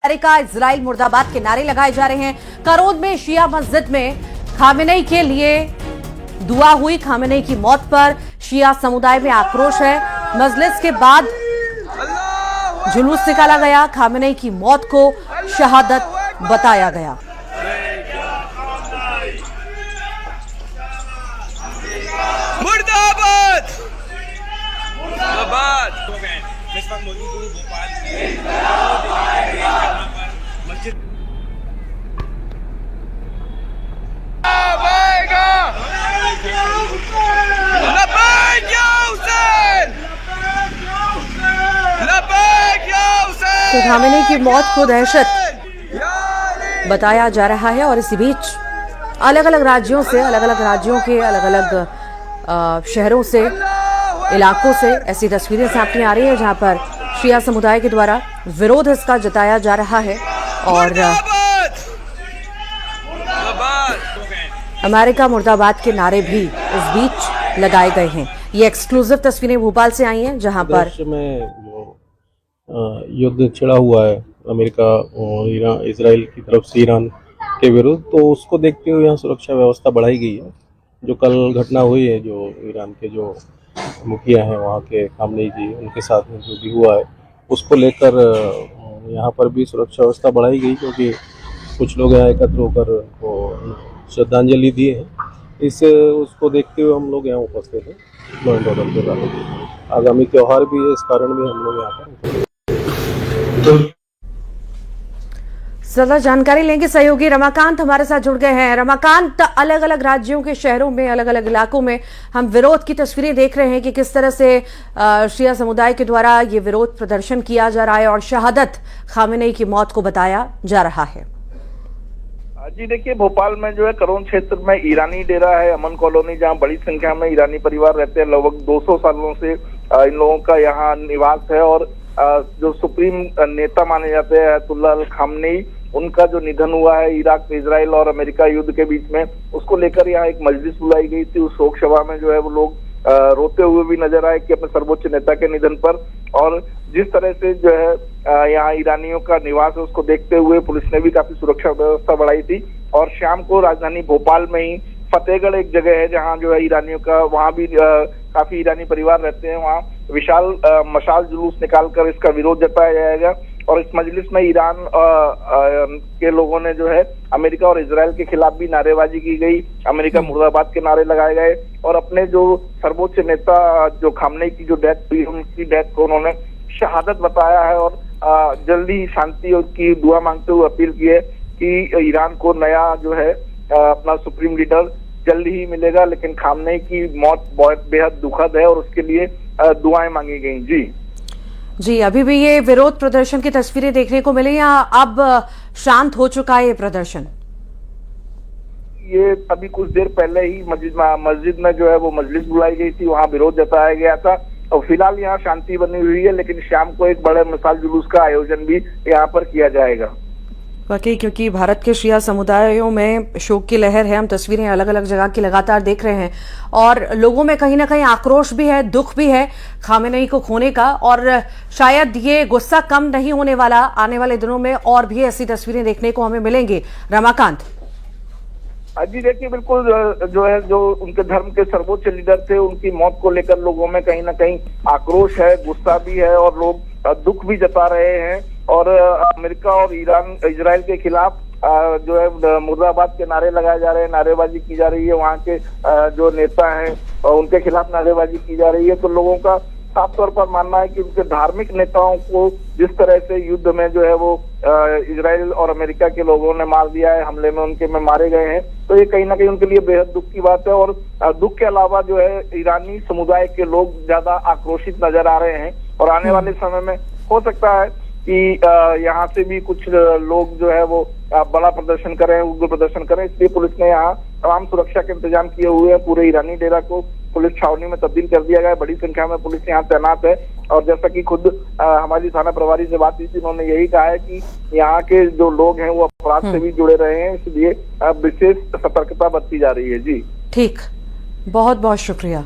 America Israel मुर्दाबाद के नारे लगाए जा रहे हैं। करोद में शिया मस्जिद में खामेनेई के लिए दुआ हुई। खामेनेई की मौत पर शिया समुदाय में आक्रोश है। मजलिस के बाद जुलूस निकाला गया। खामेनेई की मौत को शहादत बताया गया। मुर्दाबाद मुर्दाबाद। इस वक्त मौजूद हूं भोपाल मस्जिद तो खामेनेई की मौत को दहशत बताया जा रहा है। और इसी बीच अलग अलग राज्यों के अलग अलग शहरों से, इलाकों से ऐसी तस्वीरें सामने आ रही है जहां पर शिया समुदाय के द्वारा विरोध इसका जताया जा रहा है। और अमेरिका मुर्दाबाद के नारे भी इस बीच लगाए गए हैं। ये एक्सक्लूसिव तस्वीरें भोपाल से आई हैं जहां पर युद्ध छिड़ा हुआ है अमेरिका और इजराइल की तरफ से ईरान के विरुद्ध, तो उसको देखते हुए यहाँ सुरक्षा व्यवस्था बढ़ाई गई है। जो कल घटना हुई है, जो ईरान के जो मुखिया हैं वहाँ के खामनेई जी, उनके साथ में जो भी हुआ है, उसको लेकर यहाँ पर भी सुरक्षा व्यवस्था बढ़ाई गई, क्योंकि कुछ लोग यहाँ एकत्र होकर उनको श्रद्धांजलि दिए हैं। उसको देखते हुए हम लोग यहाँ उपस्थित हैं। लॉ एंड ऑर्डर के बारे में आगामी त्यौहार भी है, इस कारण भी हम लोग यहाँ पर। ज्यादा जानकारी लेंगे सहयोगी रमाकांत हमारे साथ जुड़ गए हैं। रमाकांत, अलग अलग राज्यों के शहरों में, अलग अलग इलाकों में हम विरोध की तस्वीरें देख रहे हैं कि किस तरह से शिया समुदाय के द्वारा ये विरोध प्रदर्शन किया जा रहा है और शहादत खामेनेई की मौत को बताया जा रहा है। जी देखिए, भोपाल में जो है करोन क्षेत्र में ईरानी डेरा है, अमन कॉलोनी, जहां बड़ी संख्या में ईरानी परिवार रहते हैं। लगभग 200 सालों से इन लोगों का यहाँ निवास है। और जो सुप्रीम नेता माने जाते हैं अयतुल्लाह अल खामनेई, उनका जो निधन हुआ है इराक, इजराइल और अमेरिका युद्ध के बीच में, उसको लेकर यहाँ एक मजलिस बुलाई गई थी। उस शोक सभा में जो है वो लोग रोते हुए भी नजर आए कि अपने सर्वोच्च नेता के निधन पर। और जिस तरह से जो है यहाँ ईरानियों का निवास है, उसको देखते हुए पुलिस ने भी काफी सुरक्षा व्यवस्था बढ़ाई थी। और शाम को राजधानी भोपाल में ही फतेहगढ़ एक जगह है जहाँ जो है ईरानियों का, वहाँ भी काफी ईरानी परिवार रहते हैं, वहाँ विशाल मशाल जुलूस निकालकर इसका विरोध जताया जाएगा। और इस मजलिस में ईरान के लोगों ने जो है अमेरिका और इजराइल के खिलाफ भी नारेबाजी की गई। अमेरिका मुर्दाबाद के नारे लगाए गए। और अपने जो सर्वोच्च नेता जो खामनेई की जो डेथ हुई, उनकी डेथ को उन्होंने शहादत बताया है। और जल्दी शांति की दुआ मांगते हुए अपील की है कि ईरान को नया जो है अपना सुप्रीम लीडर जल्दी ही मिलेगा। लेकिन खामनेई की मौत बहुत बेहद दुखद है और उसके लिए दुआएं मांगी गई। जी, अभी भी ये विरोध प्रदर्शन की तस्वीरें देखने को मिली या अब शांत हो चुका है ये प्रदर्शन? ये अभी कुछ देर पहले ही मस्जिद में जो है वो मजलिस बुलाई गई थी, वहाँ विरोध जताया गया था। और फिलहाल यहाँ शांति बनी हुई है, लेकिन शाम को एक बड़े मिसाल जुलूस का आयोजन भी यहाँ पर किया जाएगा। वाकई, क्योंकि भारत के शिया समुदायों में शोक की लहर है। हम तस्वीरें अलग अलग जगह की लगातार देख रहे हैं और लोगों में कहीं ना कहीं आक्रोश भी है, दुख भी है खामेनेई को खोने का। और शायद ये गुस्सा कम नहीं होने वाला। आने वाले दिनों में और भी ऐसी तस्वीरें देखने को हमें मिलेंगी। रमाकांत जी देखिए, बिल्कुल जो उनके धर्म के सर्वोच्च लीडर थे, उनकी मौत को लेकर लोगों में कहीं ना कहीं आक्रोश है, गुस्सा भी है और लोग दुख भी जता रहे हैं। और अमेरिका और इजराइल के खिलाफ जो है मुर्दाबाद के नारे लगाए जा रहे हैं, नारेबाजी की जा रही है। वहाँ के जो नेता हैं उनके खिलाफ नारेबाजी की जा रही है। तो लोगों का साफ तौर पर मानना है कि उनके धार्मिक नेताओं को जिस तरह से युद्ध में जो है वो इजराइल और अमेरिका के लोगों ने मार दिया है, हमले में उनके में मारे गए हैं, तो ये कहीं ना कहीं उनके लिए बेहद दुख की बात है। और दुख के अलावा जो है ईरानी समुदाय के लोग ज्यादा आक्रोशित नजर आ रहे हैं। और आने वाले समय में हो सकता है कि यहाँ से भी कुछ लोग जो है वो बड़ा प्रदर्शन करें, उग्र प्रदर्शन करें। इसलिए पुलिस ने यहाँ तमाम सुरक्षा के इंतजाम किए हुए हैं। पूरे ईरानी डेरा को पुलिस छावनी में तब्दील कर दिया गया है। बड़ी संख्या में पुलिस यहाँ तैनात है। और जैसा कि खुद हमारी थाना प्रभारी से बात हुई थी, उन्होंने यही कहा है कि यहाँ के जो लोग हैं वो अपराध से भी जुड़े रहे हैं, इसलिए विशेष सतर्कता बरती जा रही है। जी ठीक, बहुत बहुत शुक्रिया।